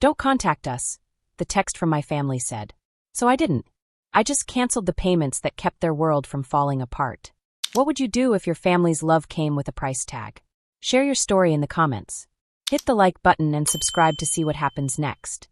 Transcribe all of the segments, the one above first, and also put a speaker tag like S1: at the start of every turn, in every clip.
S1: Don't contact us, the text from my family said. So I didn't. I just canceled the payments that kept their world from falling apart. What would you do if your family's love came with a price tag? Share your story in the comments. Hit the like button and subscribe to see what happens next.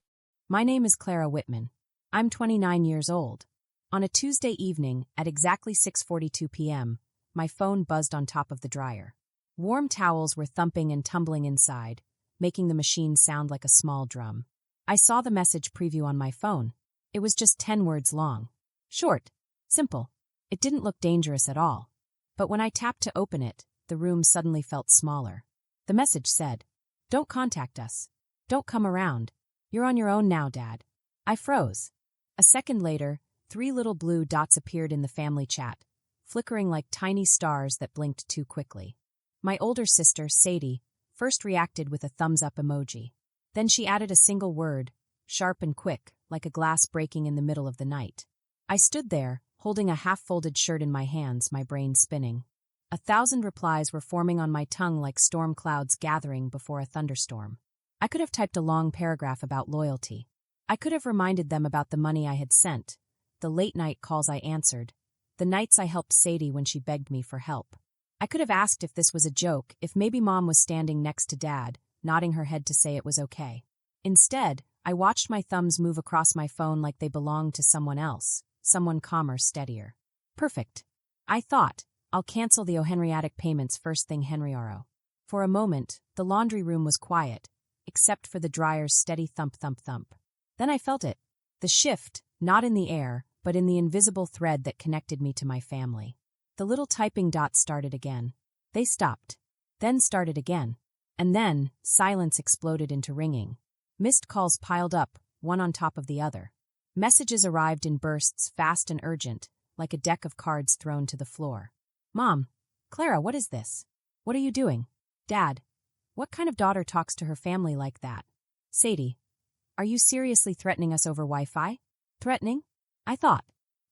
S1: My name is Clara Whitman. I'm 29 years old. On a Tuesday evening at exactly 6:42 p.m., my phone buzzed on top of the dryer. Warm towels were thumping and tumbling inside, making the machine sound like a small drum. I saw the message preview on my phone. It was just 10 words long. Short. Simple. It didn't look dangerous at all. But when I tapped to open it, the room suddenly felt smaller. The message said, "Don't contact us. Don't come around. You're on your own now, Dad." I froze. A second later, 3 little blue dots appeared in the family chat, flickering like tiny stars that blinked too quickly. My older sister, Sadie, first reacted with a thumbs-up emoji. Then she added a single word, sharp and quick, like a glass breaking in the middle of the night. I stood there, holding a half-folded shirt in my hands, my brain spinning. 1,000 replies were forming on my tongue like storm clouds gathering before a thunderstorm. I could have typed a long paragraph about loyalty. I could have reminded them about the money I had sent, the late-night calls I answered, the nights I helped Sadie when she begged me for help. I could have asked if this was a joke, if maybe Mom was standing next to Dad, nodding her head to say it was okay. Instead, I watched my thumbs move across my phone like they belonged to someone else, someone calmer, steadier. Perfect. I thought, I'll cancel the O'Henriatic payments first thing Henriaro. For a moment, the laundry room was quiet, except for the dryer's steady thump-thump-thump. Then I felt it. The shift, not in the air, but in the invisible thread that connected me to my family. The little typing dots started again. They stopped. Then started again. And then, silence exploded into ringing. Missed calls piled up, one on top of the other. Messages arrived in bursts, fast and urgent, like a deck of cards thrown to the floor. Mom, Clara, what is this? What are you doing? Dad, what kind of daughter talks to her family like that? Sadie, are you seriously threatening us over Wi-Fi? Threatening? I thought.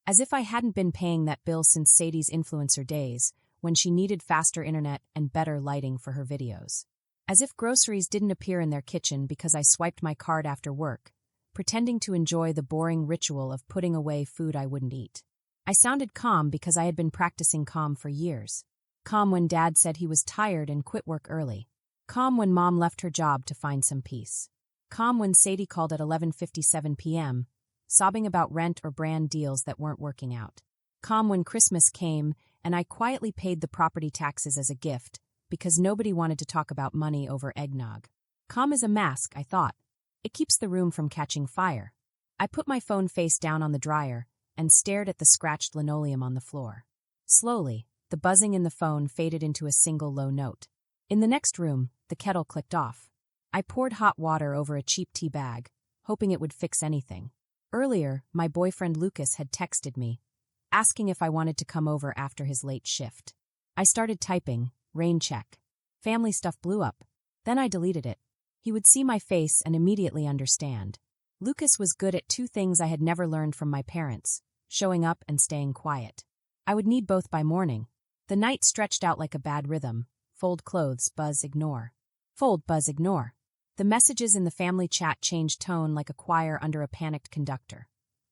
S1: As if I hadn't been paying that bill since Sadie's influencer days, when she needed faster internet and better lighting for her videos. As if groceries didn't appear in their kitchen because I swiped my card after work, pretending to enjoy the boring ritual of putting away food I wouldn't eat. I sounded calm because I had been practicing calm for years. Calm when Dad said he was tired and quit work early. Calm when Mom left her job to find some peace. Calm when Sadie called at 11:57 p.m., sobbing about rent or brand deals that weren't working out. Calm when Christmas came and I quietly paid the property taxes as a gift because nobody wanted to talk about money over eggnog. Calm is a mask, I thought. It keeps the room from catching fire. I put my phone face down on the dryer and stared at the scratched linoleum on the floor. Slowly, the buzzing in the phone faded into a single low note. In the next room, the kettle clicked off. I poured hot water over a cheap tea bag, hoping it would fix anything. Earlier, my boyfriend Lucas had texted me, asking if I wanted to come over after his late shift. I started typing, rain check. Family stuff blew up. Then I deleted it. He would see my face and immediately understand. Lucas was good at 2 things I had never learned from my parents, showing up and staying quiet. I would need both by morning. The night stretched out like a bad rhythm. Fold clothes, buzz, ignore. Fold, buzz, ignore. The messages in the family chat changed tone like a choir under a panicked conductor.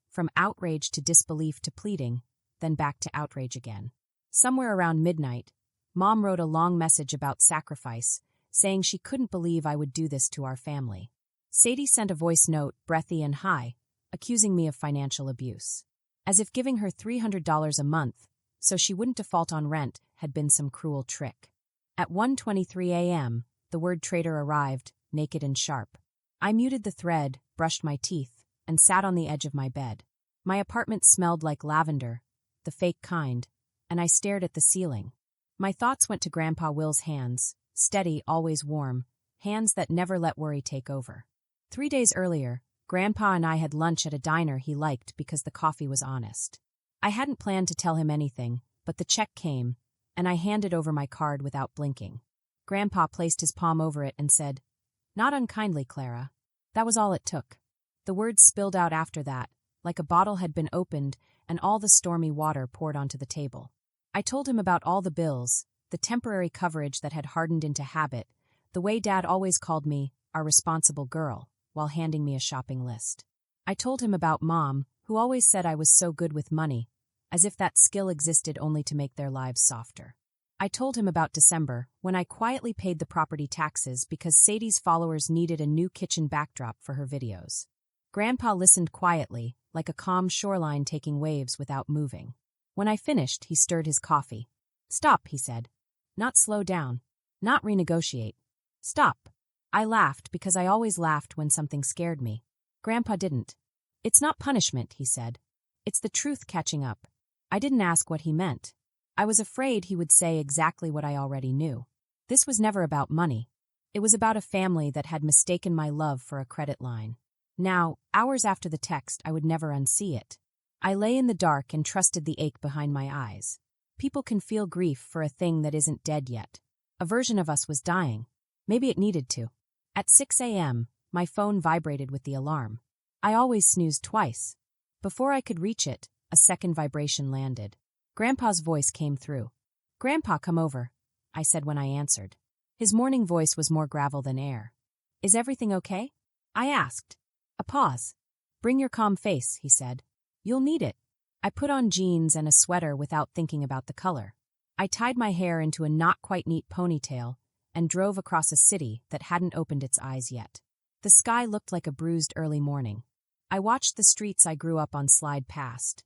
S1: From outrage to disbelief to pleading, then back to outrage again. Somewhere around midnight, Mom wrote a long message about sacrifice, saying she couldn't believe I would do this to our family. Sadie sent a voice note, breathy and high, accusing me of financial abuse. As if giving her $300 a month, so she wouldn't default on rent, had been some cruel trick. At 1:23 a.m., the word traitor arrived, naked and sharp. I muted the thread, brushed my teeth, and sat on the edge of my bed. My apartment smelled like lavender, the fake kind, and I stared at the ceiling. My thoughts went to Grandpa Will's hands, steady, always warm, hands that never let worry take over. 3 days earlier, Grandpa and I had lunch at a diner he liked because the coffee was honest. I hadn't planned to tell him anything, but the check came, and I handed over my card without blinking. Grandpa placed his palm over it and said, "Not unkindly, Clara." That was all it took. The words spilled out after that, like a bottle had been opened and all the stormy water poured onto the table. I told him about all the bills, the temporary coverage that had hardened into habit, the way Dad always called me, our responsible girl, while handing me a shopping list. I told him about Mom, who always said I was so good with money, as if that skill existed only to make their lives softer. I told him about December, when I quietly paid the property taxes because Sadie's followers needed a new kitchen backdrop for her videos. Grandpa listened quietly, like a calm shoreline taking waves without moving. When I finished, he stirred his coffee. "Stop," he said. "Not slow down. Not renegotiate. Stop." I laughed because I always laughed when something scared me. Grandpa didn't. "It's not punishment," he said. "It's the truth catching up." I didn't ask what he meant. I was afraid he would say exactly what I already knew. This was never about money. It was about a family that had mistaken my love for a credit line. Now, hours after the text, I would never unsee it. I lay in the dark and trusted the ache behind my eyes. People can feel grief for a thing that isn't dead yet. A version of us was dying. Maybe it needed to. At 6 a.m., my phone vibrated with the alarm. I always snoozed twice. Before I could reach it, a second vibration landed. Grandpa's voice came through. "Grandpa, come over," I said when I answered. His morning voice was more gravel than air. "Is everything okay?" I asked. A pause. "Bring your calm face," he said. "You'll need it." I put on jeans and a sweater without thinking about the color. I tied my hair into a not-quite-neat ponytail and drove across a city that hadn't opened its eyes yet. The sky looked like a bruised early morning. I watched the streets I grew up on slide past.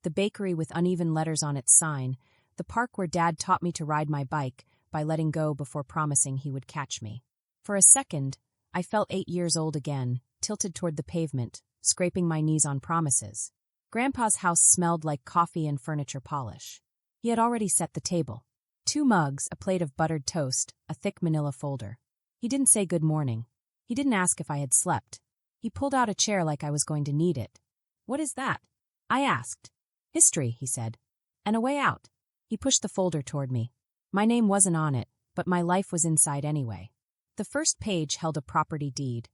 S1: The bakery with uneven letters on its sign, the park where Dad taught me to ride my bike by letting go before promising he would catch me. For a second, I felt 8 years old again, tilted toward the pavement, scraping my knees on promises. Grandpa's house smelled like coffee and furniture polish. He had already set the table. 2 mugs, a plate of buttered toast, a thick manila folder. He didn't say good morning. He didn't ask if I had slept. He pulled out a chair like I was going to need it. "What is that?" I asked. "History," he said. "And a way out." He pushed the folder toward me. My name wasn't on it, but my life was inside anyway. The first page held a property deed,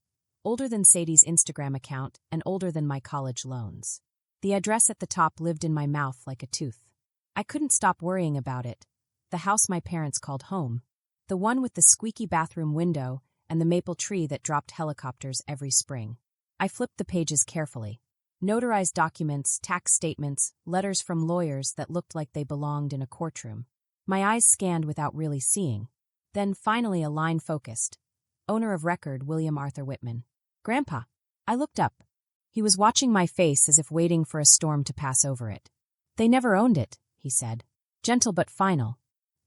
S1: older than Sadie's Instagram account and older than my college loans. The address at the top lived in my mouth like a tooth. I couldn't stop worrying about it. The house my parents called home. The one with the squeaky bathroom window and the maple tree that dropped helicopters every spring. I flipped the pages carefully. Notarized documents, tax statements, letters from lawyers that looked like they belonged in a courtroom. My eyes scanned without really seeing. Then finally a line focused. Owner of record, William Arthur Whitman. "Grandpa." I looked up. He was watching my face as if waiting for a storm to pass over it. "They never owned it," he said. Gentle but final.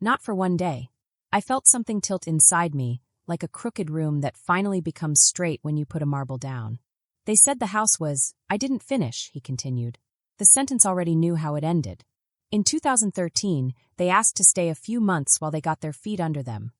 S1: "Not for one day." I felt something tilt inside me, like a crooked room that finally becomes straight when you put a marble down. "They said the house was—" "I didn't finish," he continued. The sentence already knew how it ended. "In 2013, they asked to stay a few months while they got their feet under them,"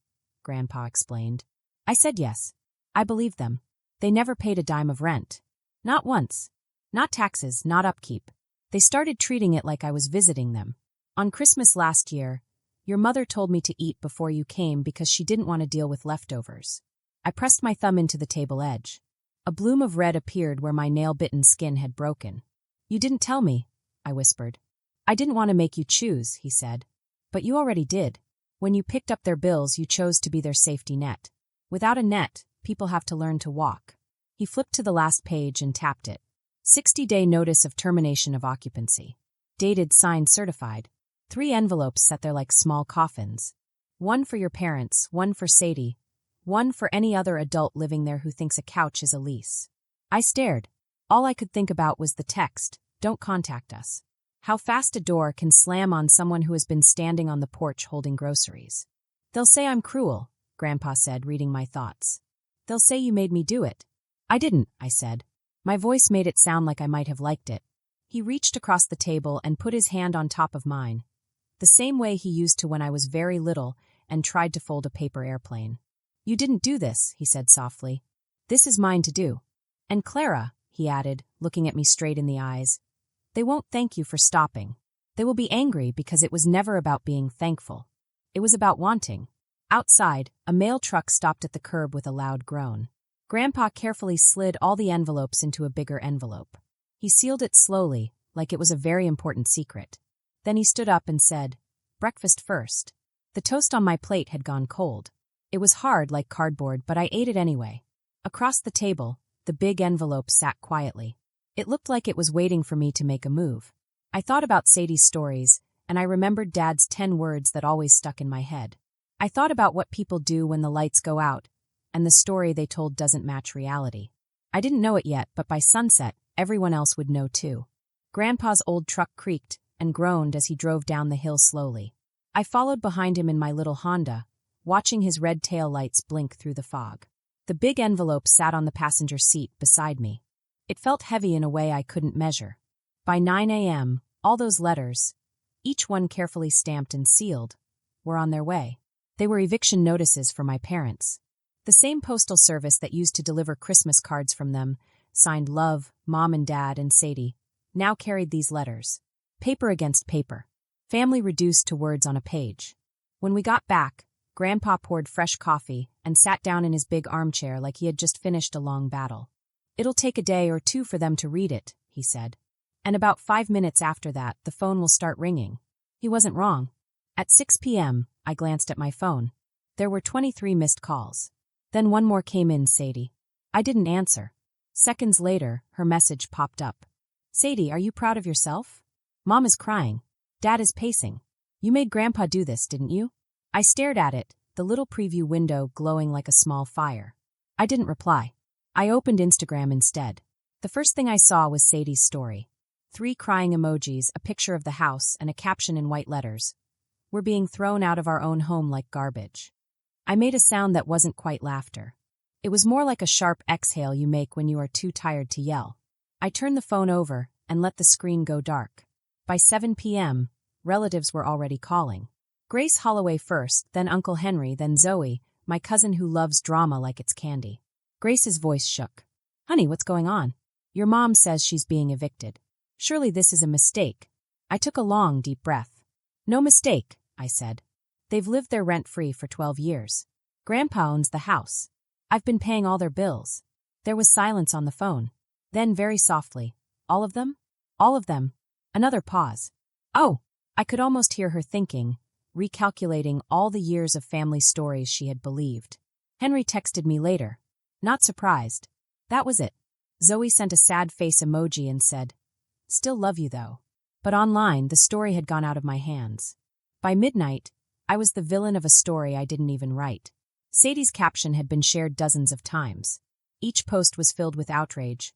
S1: Grandpa explained. I said yes. I believed them. They never paid a dime of rent. Not once. Not taxes, not upkeep. They started treating it like I was visiting them. On Christmas last year, your mother told me to eat before you came because she didn't want to deal with leftovers. I pressed my thumb into the table edge. A bloom of red appeared where my nail-bitten skin had broken. "You didn't tell me," I whispered. "I didn't want to make you choose," he said. "But you already did. When you picked up their bills, you chose to be their safety net. Without a net, people have to learn to walk." He flipped to the last page and tapped it. 60-day notice of termination of occupancy. Dated, signed, certified. 3 envelopes set there like small coffins. 1 for your parents, 1 for Sadie, 1 for any other adult living there who thinks a couch is a lease. I stared. All I could think about was the text, "Don't contact us." How fast a door can slam on someone who has been standing on the porch holding groceries. "They'll say I'm cruel," Grandpa said, reading my thoughts. "They'll say you made me do it." "I didn't," I said. My voice made it sound like I might have liked it. He reached across the table and put his hand on top of mine, the same way he used to when I was very little and tried to fold a paper airplane. "You didn't do this," he said softly. "This is mine to do. And Clara," he added, looking at me straight in the eyes, "they won't thank you for stopping. They will be angry because it was never about being thankful. It was about wanting." Outside, a mail truck stopped at the curb with a loud groan. Grandpa carefully slid all the envelopes into a bigger envelope. He sealed it slowly, like it was a very important secret. Then he stood up and said, "Breakfast first." The toast on my plate had gone cold. It was hard like cardboard, but I ate it anyway. Across the table, the big envelope sat quietly. It looked like it was waiting for me to make a move. I thought about Sadie's stories, and I remembered Dad's 10 words that always stuck in my head. I thought about what people do when the lights go out, and the story they told doesn't match reality. I didn't know it yet, but by sunset, everyone else would know too. Grandpa's old truck creaked and groaned as he drove down the hill slowly. I followed behind him in my little Honda, watching his red tail lights blink through the fog. The big envelope sat on the passenger seat beside me. It felt heavy in a way I couldn't measure. By 9 a.m., all those letters, each one carefully stamped and sealed, were on their way. They were eviction notices for my parents. The same postal service that used to deliver Christmas cards from them, signed Love, Mom and Dad, and Sadie, now carried these letters. Paper against paper. Family reduced to words on a page. When we got back, Grandpa poured fresh coffee and sat down in his big armchair like he had just finished a long battle. "It'll take a day or two for them to read it," he said. "And about 5 minutes after that, the phone will start ringing." He wasn't wrong. At 6 p.m., I glanced at my phone. There were 23 missed calls. Then one more came in, Sadie. I didn't answer. Seconds later, her message popped up. "Sadie, are you proud of yourself? Mom is crying. Dad is pacing. You made Grandpa do this, didn't you?" I stared at it, the little preview window glowing like a small fire. I didn't reply. I opened Instagram instead. The first thing I saw was Sadie's story. 3 crying emojis, a picture of the house, and a caption in white letters. "We're being thrown out of our own home like garbage." I made a sound that wasn't quite laughter. It was more like a sharp exhale you make when you are too tired to yell. I turned the phone over and let the screen go dark. By 7 p.m., relatives were already calling. Grace Holloway first, then Uncle Henry, then Zoe, my cousin who loves drama like it's candy. Grace's voice shook. "Honey, what's going on? Your mom says she's being evicted. Surely this is a mistake." I took a long, deep breath. "No mistake," I said. "They've lived there rent-free for 12 years. Grandpa owns the house. I've been paying all their bills." There was silence on the phone. Then, very softly, "All of them?" "All of them." Another pause. "Oh!" I could almost hear her thinking, recalculating all the years of family stories she had believed. Henry texted me later. Not surprised. That was it. Zoe sent a sad face emoji and said, "Still love you though." But online, the story had gone out of my hands. By midnight, I was the villain of a story I didn't even write. Sadie's caption had been shared dozens of times. Each post was filled with outrage.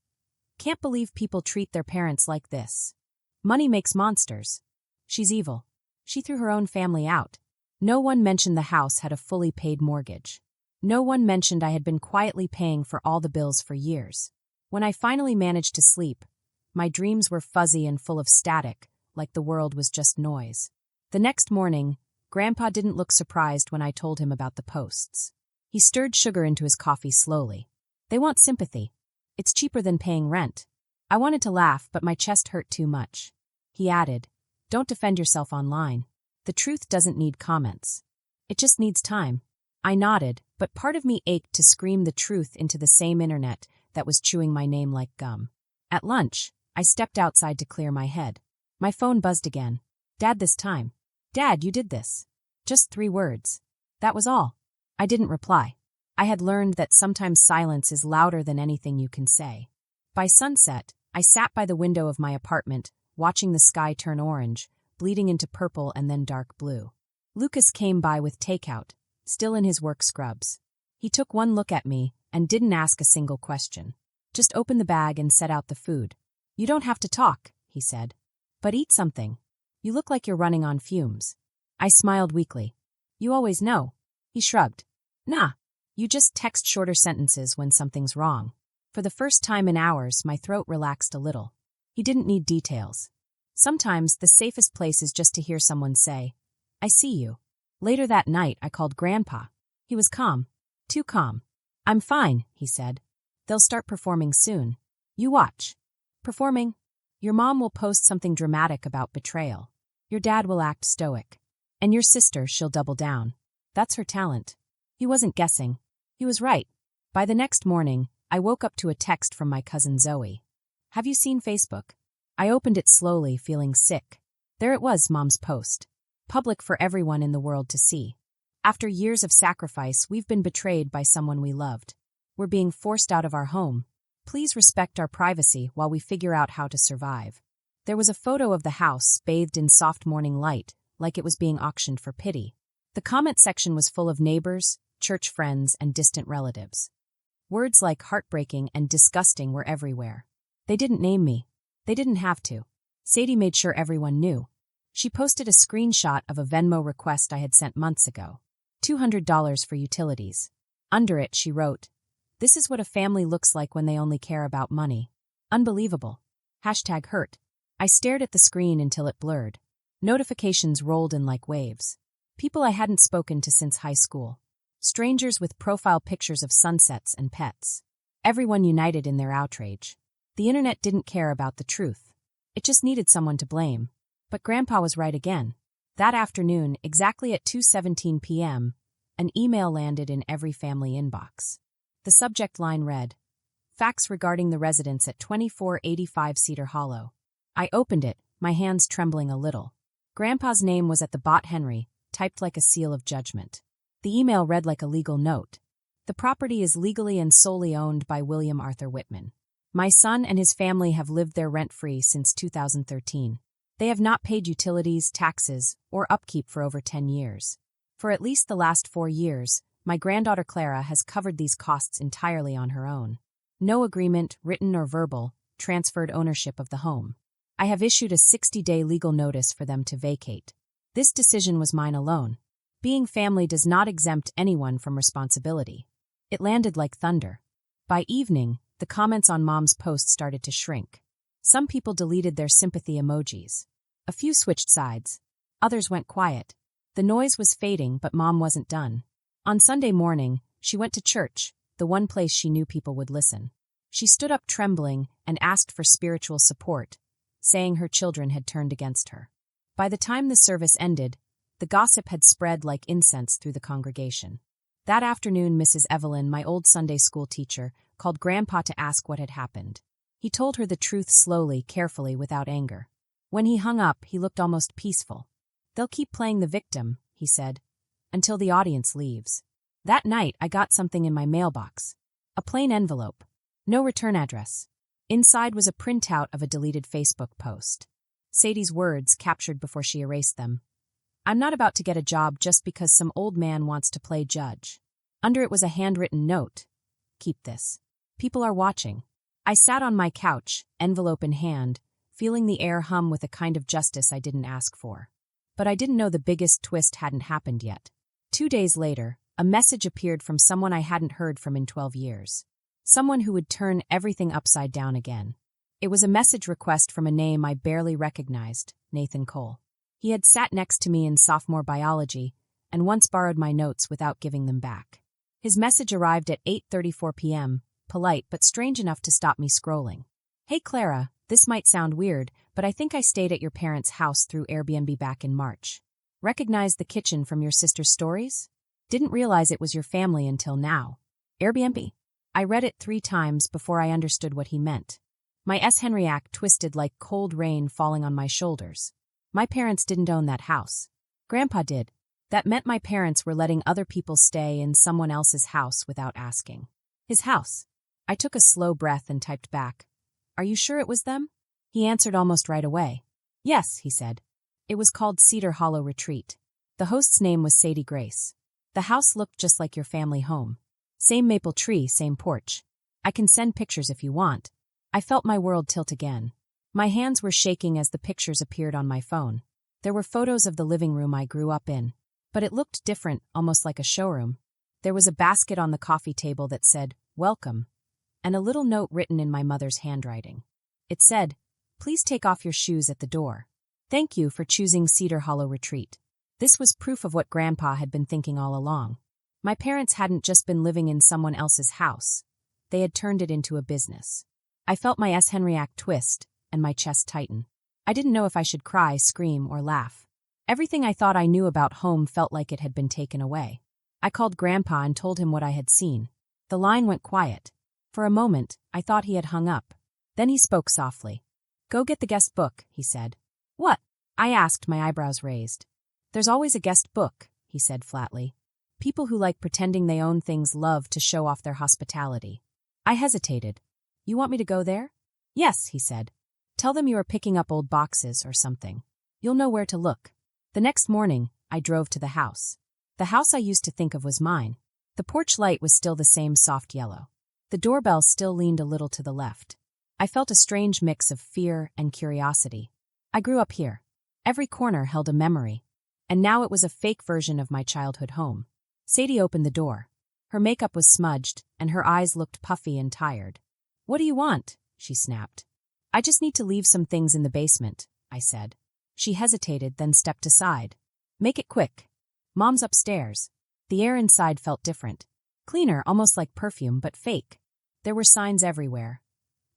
S1: "Can't believe people treat their parents like this. Money makes monsters. She's evil. She threw her own family out." No one mentioned the house had a fully paid mortgage. No one mentioned I had been quietly paying for all the bills for years. When I finally managed to sleep, my dreams were fuzzy and full of static, like the world was just noise. The next morning, Grandpa didn't look surprised when I told him about the posts. He stirred sugar into his coffee slowly. "They want sympathy. It's cheaper than paying rent." I wanted to laugh, but my chest hurt too much. He added, "Don't defend yourself online. The truth doesn't need comments. It just needs time." I nodded, but part of me ached to scream the truth into the same internet that was chewing my name like gum. At lunch, I stepped outside to clear my head. My phone buzzed again. "Dad this time. Dad, you did this." Just 3 words. That was all. I didn't reply. I had learned that sometimes silence is louder than anything you can say. By sunset, I sat by the window of my apartment, watching the sky turn orange, bleeding into purple and then dark blue. Lucas came by with takeout, still in his work scrubs. He took one look at me and didn't ask a single question. Just opened the bag and set out the food. "You don't have to talk," he said. "But eat something. You look like you're running on fumes." I smiled weakly. "You always know." He shrugged. "Nah. You just text shorter sentences when something's wrong." For the first time in hours, my throat relaxed a little. He didn't need details. Sometimes the safest place is just to hear someone say, "I see you." Later that night, I called Grandpa. He was calm. Too calm. "I'm fine," he said. "They'll start performing soon. You watch." "Performing?" "Your mom will post something dramatic about betrayal. Your dad will act stoic. And your sister, she'll double down. That's her talent." He wasn't guessing. He was right. By the next morning, I woke up to a text from my cousin Zoe. "Have you seen Facebook?" I opened it slowly, feeling sick. There it was, Mom's post. Public for everyone in the world to see. "After years of sacrifice, we've been betrayed by someone we loved. We're being forced out of our home. Please respect our privacy while we figure out how to survive. There was a photo of the house bathed in soft morning light, like it was being auctioned for pity. The comment section was full of neighbors, church friends, and distant relatives. Words like heartbreaking and disgusting were everywhere. They didn't name me. They didn't have to. Sadie made sure everyone knew. She posted a screenshot of a Venmo request I had sent months ago. $200 for utilities. Under it, she wrote, "This is what a family looks like when they only care about money. Unbelievable. #hurt. I stared at the screen until it blurred. Notifications rolled in like waves. People I hadn't spoken to since high school. Strangers with profile pictures of sunsets and pets. Everyone united in their outrage. The internet didn't care about the truth. It just needed someone to blame. But Grandpa was right again. That afternoon, exactly at 2:17 p.m., an email landed in every family inbox. The subject line read, "Facts regarding the residents at 2485 Cedar Hollow." I opened it, my hands trembling a little. Grandpa's name was at the bot Henry, typed like a seal of judgment. The email read like a legal note. "The property is legally and solely owned by William Arthur Whitman. My son and his family have lived there rent-free since 2013. They have not paid utilities, taxes, or upkeep for over 10 years. For at least the last 4 years, my granddaughter Clara has covered these costs entirely on her own. No agreement, written or verbal, transferred ownership of the home. I have issued a 60-day legal notice for them to vacate. This decision was mine alone. Being family does not exempt anyone from responsibility." It landed like thunder. By evening, the comments on Mom's post started to shrink. Some people deleted their sympathy emojis. A few switched sides. Others went quiet. The noise was fading, but Mom wasn't done. On Sunday morning, she went to church, the one place she knew people would listen. She stood up trembling and asked for spiritual support, saying her children had turned against her. By the time the service ended, the gossip had spread like incense through the congregation. That afternoon, Mrs. Evelyn, my old Sunday school teacher, called Grandpa to ask what had happened. He told her the truth slowly, carefully, without anger. When he hung up, he looked almost peaceful. "They'll keep playing the victim," he said, "until the audience leaves." That night, I got something in my mailbox. A plain envelope. No return address. Inside was a printout of a deleted Facebook post. Sadie's words, captured before she erased them. "I'm not about to get a job just because some old man wants to play judge." Under it was a handwritten note. "Keep this. People are watching." I sat on my couch, envelope in hand, feeling the air hum with a kind of justice I didn't ask for. But I didn't know the biggest twist hadn't happened yet. 2 days later, a message appeared from someone I hadn't heard from in 12 years. Someone who would turn everything upside down again. It was a message request from a name I barely recognized, Nathan Cole. He had sat next to me in sophomore biology and once borrowed my notes without giving them back. His message arrived at 8:34 p.m., polite but strange enough to stop me scrolling. "Hey Clara, this might sound weird, but I think I stayed at your parents' house through Airbnb back in March. Recognize the kitchen from your sister's stories? Didn't realize it was your family until now. Airbnb." I read it 3 times before I understood what he meant. My Henry act twisted like cold rain falling on my shoulders. My parents didn't own that house. Grandpa did. That meant my parents were letting other people stay in someone else's house without asking. His house. I took a slow breath and typed back, "Are you sure it was them?" He answered almost right away. "Yes," he said. It was called Cedar Hollow Retreat. The host's name was Sadie Grace. The house looked just like your family home. Same maple tree, same porch. I can send pictures if you want. I felt my world tilt again. My hands were shaking as the pictures appeared on my phone. There were photos of the living room I grew up in. But it looked different, almost like a showroom. There was a basket on the coffee table that said, "Welcome," and a little note written in my mother's handwriting. It said, "Please take off your shoes at the door. Thank you for choosing Cedar Hollow Retreat." This was proof of what Grandpa had been thinking all along. My parents hadn't just been living in someone else's house. They had turned it into a business. I felt my Henry act twist, and my chest tighten. I didn't know if I should cry, scream, or laugh. Everything I thought I knew about home felt like it had been taken away. I called Grandpa and told him what I had seen. The line went quiet. For a moment, I thought he had hung up. Then he spoke softly. "Go get the guest book," he said. "What?" I asked, my eyebrows raised. "There's always a guest book," he said flatly. "People who like pretending they own things love to show off their hospitality." I hesitated. You want me to go there? Yes, he said. Tell them you are picking up old boxes or something. You'll know where to look. The next morning, I drove to the house. The house I used to think of was mine. The porch light was still the same soft yellow. The doorbell still leaned a little to the left. I felt a strange mix of fear and curiosity. I grew up here. Every corner held a memory. And now it was a fake version of my childhood home. Sadie opened the door. Her makeup was smudged, and her eyes looked puffy and tired. What do you want? She snapped. I just need to leave some things in the basement, I said. She hesitated, then stepped aside. Make it quick. Mom's upstairs. The air inside felt different. Cleaner, almost like perfume, but fake. There were signs everywhere.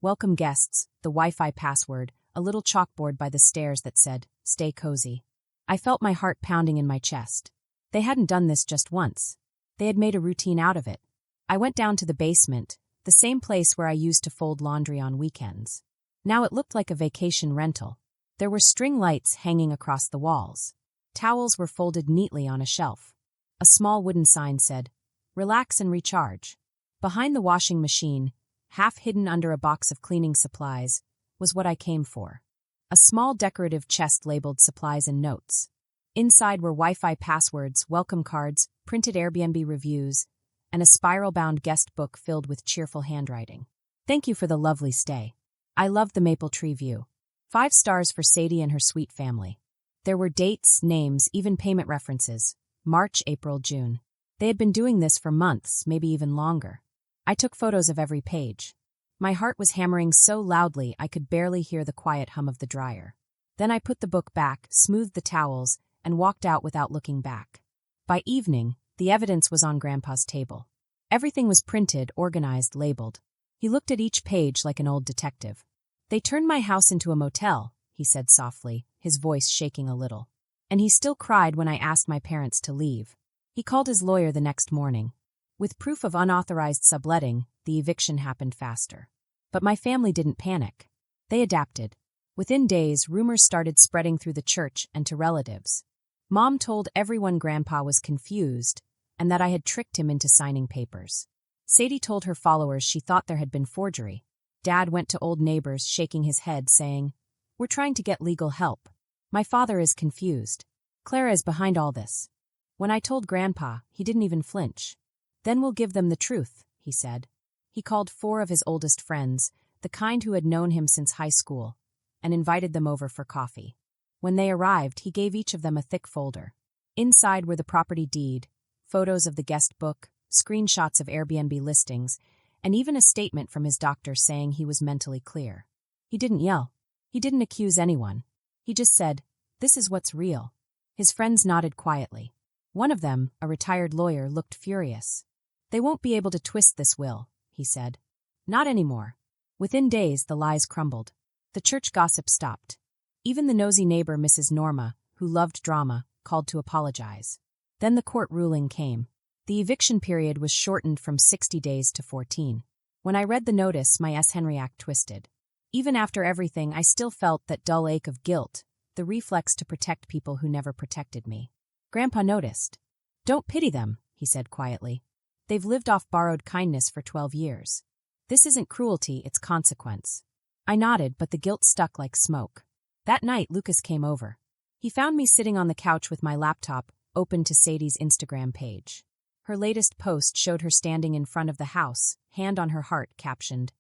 S1: Welcome guests, the Wi-Fi password, a little chalkboard by the stairs that said, stay cozy. I felt my heart pounding in my chest. They hadn't done this just once. They had made a routine out of it. I went down to the basement, the same place where I used to fold laundry on weekends. Now it looked like a vacation rental. There were string lights hanging across the walls. Towels were folded neatly on a shelf. A small wooden sign said, relax and recharge. Behind the washing machine, half hidden under a box of cleaning supplies, was what I came for. A small decorative chest labeled supplies and notes. Inside were Wi-Fi passwords, welcome cards, printed Airbnb reviews, and a spiral-bound guest book filled with cheerful handwriting. Thank you for the lovely stay. I loved the maple tree view. 5 stars for Sadie and her sweet family. There were dates, names, even payment references. March, April, June. They had been doing this for months, maybe even longer. I took photos of every page. My heart was hammering so loudly I could barely hear the quiet hum of the dryer. Then I put the book back, smoothed the towels, and walked out without looking back. By evening, the evidence was on Grandpa's table. Everything was printed, organized, labeled. He looked at each page like an old detective. They turned my house into a motel, he said softly, his voice shaking a little. And he still cried when I asked my parents to leave. He called his lawyer the next morning. With proof of unauthorized subletting, the eviction happened faster. But my family didn't panic. They adapted. Within days, rumors started spreading through the church and to relatives. Mom told everyone Grandpa was confused and that I had tricked him into signing papers. Sadie told her followers she thought there had been forgery. Dad went to old neighbors, shaking his head, saying, "We're trying to get legal help. My father is confused. Clara is behind all this." When I told Grandpa, he didn't even flinch. "Then we'll give them the truth," he said. He called 4 of his oldest friends, the kind who had known him since high school, and invited them over for coffee. When they arrived, he gave each of them a thick folder. Inside were the property deed, photos of the guest book, screenshots of Airbnb listings, and even a statement from his doctor saying he was mentally clear. He didn't yell. He didn't accuse anyone. He just said, "This is what's real." His friends nodded quietly. One of them, a retired lawyer, looked furious. "They won't be able to twist this will," he said. "Not anymore." Within days, the lies crumbled. The church gossip stopped. Even the nosy neighbor, Mrs. Norma, who loved drama, called to apologize. Then the court ruling came. The eviction period was shortened from 60 days to 14. When I read the notice, my S. Henry Act twisted. Even after everything, I still felt that dull ache of guilt, the reflex to protect people who never protected me. Grandpa noticed. "Don't pity them," he said quietly. "They've lived off borrowed kindness for 12 years. This isn't cruelty, it's consequence." I nodded, but the guilt stuck like smoke. That night, Lucas came over. He found me sitting on the couch with my laptop open to Sadie's Instagram page. Her latest post showed her standing in front of the house, hand on her heart, captioned,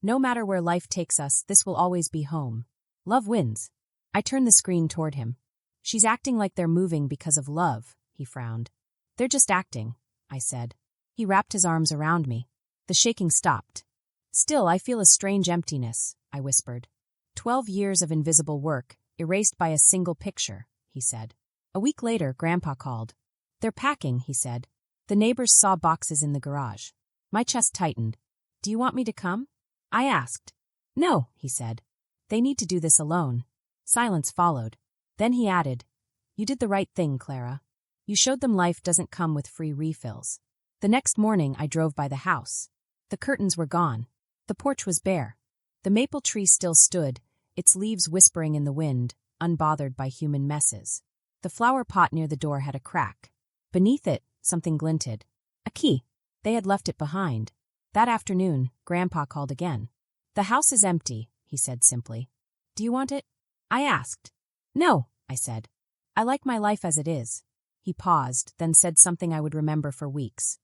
S1: "No matter where life takes us, this will always be home. Love wins." I turned the screen toward him. "She's acting like they're moving because of love," he frowned. "They're just acting," I said. He wrapped his arms around me. The shaking stopped. "Still, I feel a strange emptiness," I whispered. 12 years of invisible work, erased by a single picture, he said. A week later, Grandpa called. "They're packing," he said. The neighbors saw boxes in the garage. My chest tightened. "Do you want me to come?" I asked. "No," he said. "They need to do this alone." Silence followed. Then he added, "You did the right thing, Clara. You showed them life doesn't come with free refills." The next morning, I drove by the house. The curtains were gone. The porch was bare. The maple tree still stood, its leaves whispering in the wind, unbothered by human messes. The flower pot near the door had a crack. Beneath it, something glinted. A key. They had left it behind. That afternoon, Grandpa called again. The house is empty, he said simply. Do you want it? I asked. No, I said. I like my life as it is. He paused, then said something I would remember for weeks.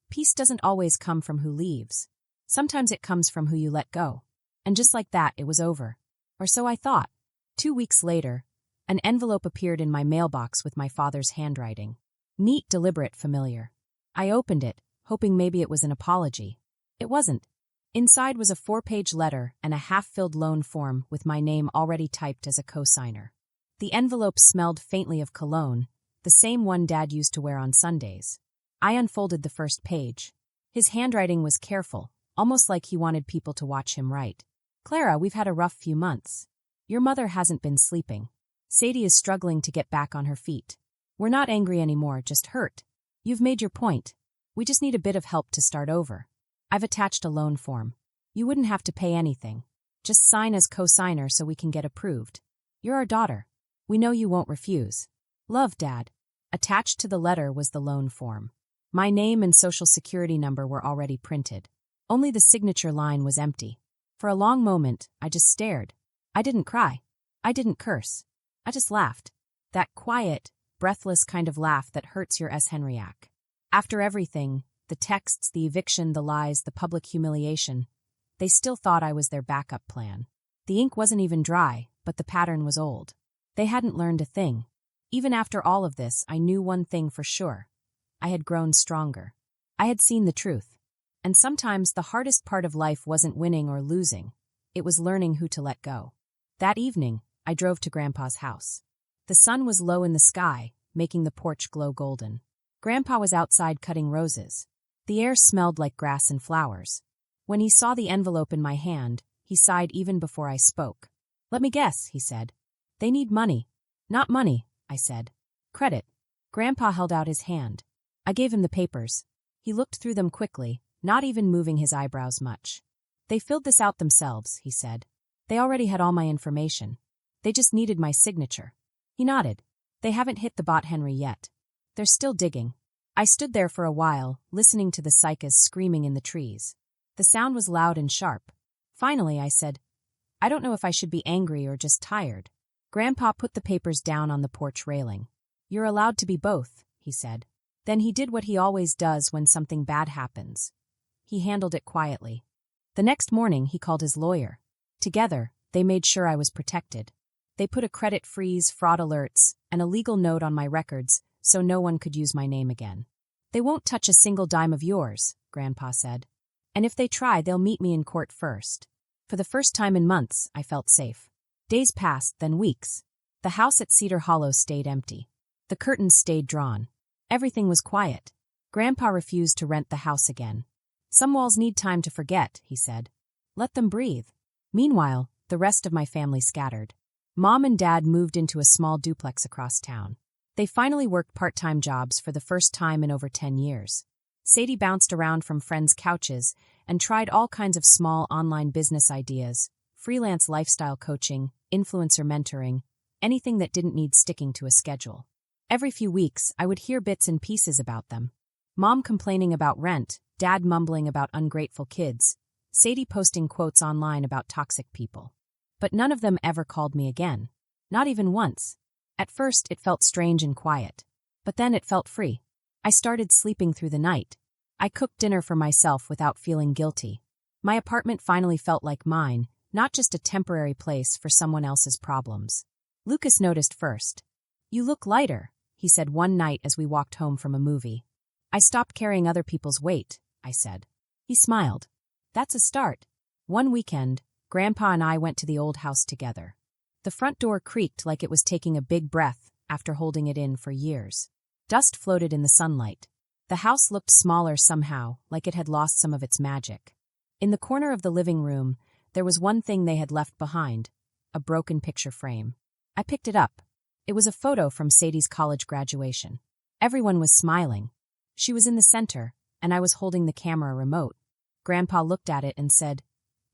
S1: Peace doesn't always come from who leaves. Sometimes it comes from who you let go. And just like that, it was over. Or so I thought. 2 weeks later, an envelope appeared in my mailbox with my father's handwriting. Neat, deliberate, familiar. I opened it, hoping maybe it was an apology. It wasn't. Inside was a 4-page letter and a half-filled loan form with my name already typed as a co-signer. The envelope smelled faintly of cologne, the same one Dad used to wear on Sundays. I unfolded the first page. His handwriting was careful, almost like he wanted people to watch him write. Clara, we've had a rough few months. Your mother hasn't been sleeping. Sadie is struggling to get back on her feet. We're not angry anymore, just hurt. You've made your point. We just need a bit of help to start over. I've attached a loan form. You wouldn't have to pay anything. Just sign as co-signer so we can get approved. You're our daughter. We know you won't refuse. Love, Dad. Attached to the letter was the loan form. My name and social security number were already printed. Only the signature line was empty. For a long moment, I just stared. I didn't cry. I didn't curse. I just laughed. That quiet, breathless kind of laugh that hurts your S. Henryack. After everything, the texts, the eviction, the lies, the public humiliation, they still thought I was their backup plan. The ink wasn't even dry, but the pattern was old. They hadn't learned a thing. Even after all of this, I knew one thing for sure. I had grown stronger. I had seen the truth. And sometimes the hardest part of life wasn't winning or losing. It was learning who to let go. That evening, I drove to Grandpa's house. The sun was low in the sky, making the porch glow golden. Grandpa was outside cutting roses. The air smelled like grass and flowers. When he saw the envelope in my hand, he sighed even before I spoke. Let me guess, he said. They need money. Not money, I said. Credit. Grandpa held out his hand. I gave him the papers. He looked through them quickly, not even moving his eyebrows much. They filled this out themselves, he said. They already had all my information. They just needed my signature. He nodded. They haven't hit the bot Henry yet. They're still digging. I stood there for a while, listening to the cicadas screaming in the trees. The sound was loud and sharp. Finally, I said, I don't know if I should be angry or just tired. Grandpa put the papers down on the porch railing. You're allowed to be both, he said. Then he did what he always does when something bad happens. He handled it quietly. The next morning, he called his lawyer. Together, they made sure I was protected. They put a credit freeze, fraud alerts, and a legal note on my records so no one could use my name again. They won't touch a single dime of yours, Grandpa said. And if they try, they'll meet me in court first. For the first time in months, I felt safe. Days passed, then weeks. The house at Cedar Hollow stayed empty. The curtains stayed drawn. Everything was quiet. Grandpa refused to rent the house again. Some walls need time to forget, he said. Let them breathe. Meanwhile, the rest of my family scattered. Mom and Dad moved into a small duplex across town. They finally worked part-time jobs for the first time in over 10 years. Sadie bounced around from friends' couches and tried all kinds of small online business ideas, freelance lifestyle coaching, influencer mentoring, anything that didn't need sticking to a schedule. Every few weeks, I would hear bits and pieces about them. Mom complaining about rent, Dad mumbling about ungrateful kids, Sadie posting quotes online about toxic people. But none of them ever called me again. Not even once. At first, it felt strange and quiet. But then it felt free. I started sleeping through the night. I cooked dinner for myself without feeling guilty. My apartment finally felt like mine, not just a temporary place for someone else's problems. Lucas noticed first. You look lighter, he said one night as we walked home from a movie. I stopped carrying other people's weight, I said. He smiled. That's a start. One weekend, Grandpa and I went to the old house together. The front door creaked like it was taking a big breath after holding it in for years. Dust floated in the sunlight. The house looked smaller somehow, like it had lost some of its magic. In the corner of the living room, there was one thing they had left behind, a broken picture frame. I picked it up. It was a photo from Sadie's college graduation. Everyone was smiling. She was in the center, and I was holding the camera remote. Grandpa looked at it and said,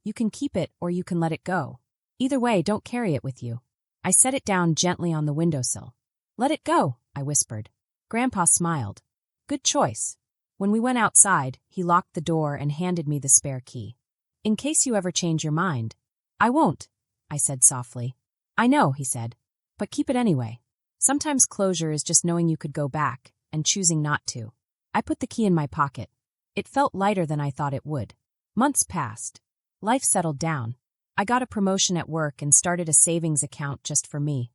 S1: You can keep it or you can let it go. Either way, don't carry it with you. I set it down gently on the windowsill. Let it go, I whispered. Grandpa smiled. Good choice. When we went outside, he locked the door and handed me the spare key. In case you ever change your mind. I won't, I said softly. I know, he said. But keep it anyway. Sometimes closure is just knowing you could go back and choosing not to. I put the key in my pocket. It felt lighter than I thought it would. Months passed. Life settled down. I got a promotion at work and started a savings account just for me.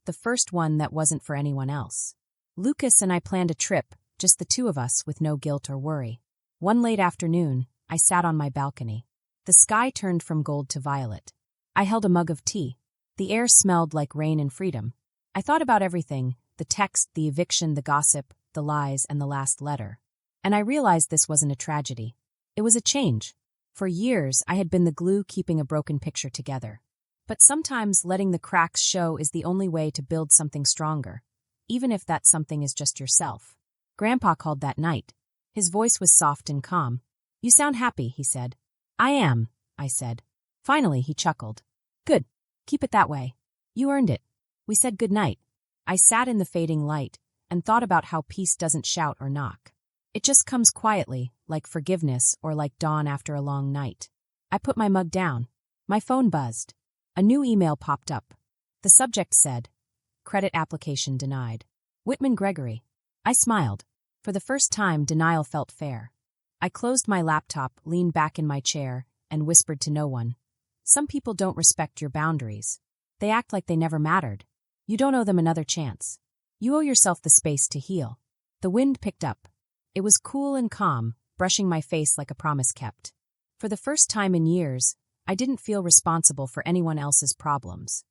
S1: The first one that wasn't for anyone else. Lucas and I planned a trip, just the two of us, with no guilt or worry. One late afternoon, I sat on my balcony. The sky turned from gold to violet. I held a mug of tea. The air smelled like rain and freedom. I thought about everything, the text, the eviction, the gossip, the lies, and the last letter. And I realized this wasn't a tragedy. It was a change. For years, I had been the glue keeping a broken picture together. But sometimes letting the cracks show is the only way to build something stronger, even if that something is just yourself. Grandpa called that night. His voice was soft and calm. You sound happy, he said. I am, I said. Finally, he chuckled. Good. Keep it that way. You earned it. We said good night. I sat in the fading light and thought about how peace doesn't shout or knock. It just comes quietly, like forgiveness or like dawn after a long night. I put my mug down. My phone buzzed. A new email popped up. The subject said, Credit application denied. Whitman Gregory. I smiled. For the first time, denial felt fair. I closed my laptop, leaned back in my chair, and whispered to no one. Some people don't respect your boundaries. They act like they never mattered. You don't owe them another chance. You owe yourself the space to heal. The wind picked up. It was cool and calm, brushing my face like a promise kept. For the first time in years, I didn't feel responsible for anyone else's problems.